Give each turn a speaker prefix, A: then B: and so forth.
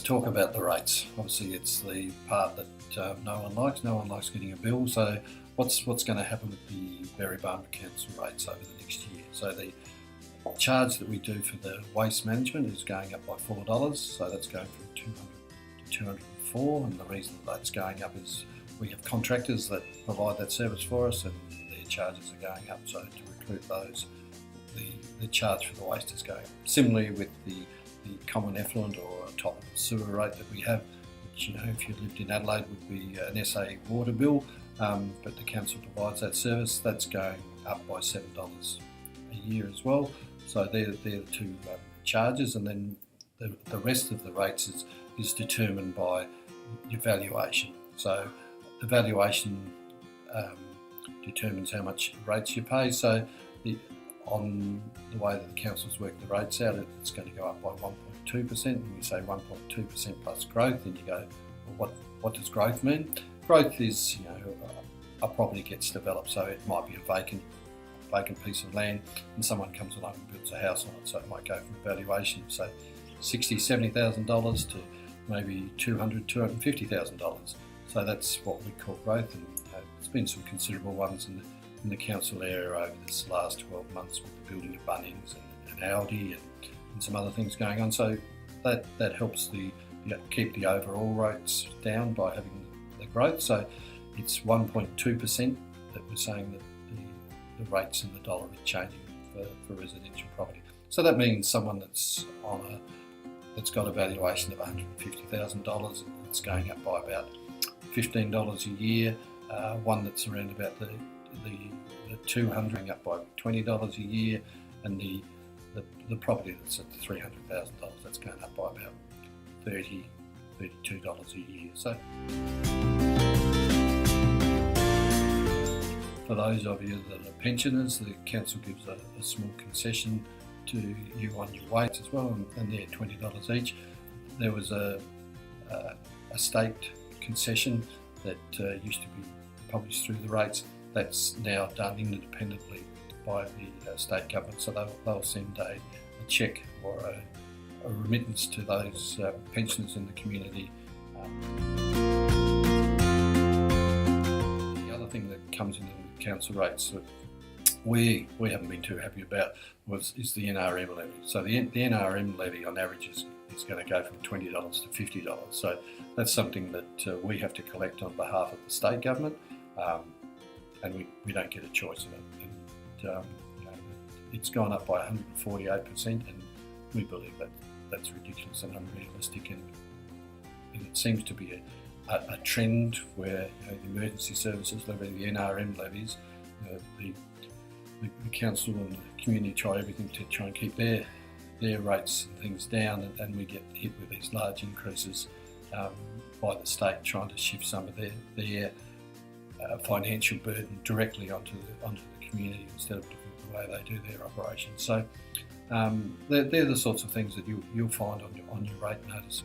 A: talk about the rates. Obviously, it's the part that no one likes. No one likes getting a bill. So, what's going to happen with the Berri Barmera Council rates over the next year? So, the charge that we do for the waste management is going up by $4. So that's going from 200 to 204, and the reason that's going up is we have contractors that provide that service for us, and their charges are going up. So to recruit those, the charge for the waste is going up. Similarly with the common effluent or top sewer rate that we have, which, if you lived in Adelaide would be an SA water bill, but the council provides that service. That's going up by $7 a year as well. So they're the two charges, and then the rest of the rates is determined by your valuation. So the valuation determines how much rates you pay. So on the way that the councils work the rates out, it's going to go up by 1.2%. And we say 1.2% plus growth, and you go, well, what does growth mean? Growth is, a property gets developed, so it might be a vacant piece of land and someone comes along and builds a house on it, so it might go from a valuation of say $60,000, $70,000 to maybe $200,000, $250,000. So that's what we call growth, and there's been some considerable ones in the council area over this last 12 months with the building of Bunnings and Aldi and some other things going on. So that helps keep the overall rates down by having the growth. So it's 1.2% that we're saying that the rates in the dollar are changing for residential property. So that means someone that's got a valuation of $150,000, it's going up by about $15 a year. One that's around about the 200, going up by $20 a year, and the property that's at $300,000, that's going up by about $32 a year. So for those of you that are pensioners, the council gives a small concession to you on your weights as well, and they're $20 each. There was a state concession that used to be published through the rates. That's now done independently by the state government, so they'll send a cheque or a remittance to those pensioners in the community. The other thing that comes into the council rates that we haven't been too happy about is the NRM levy. So the NRM levy on average is going to go from $20 to $50. So that's something that we have to collect on behalf of the state government, and we don't get a choice of it. And it's gone up by 148%, and we believe that's ridiculous and unrealistic, and it seems to be a trend where the emergency services levy, the NRM levies, the council and the community try everything to try and keep their rates and things down, and we get hit with these large increases by the state trying to shift some of their financial burden directly onto the community instead of looking at the way they do their operations. So they're the sorts of things that you'll find on your rate notice.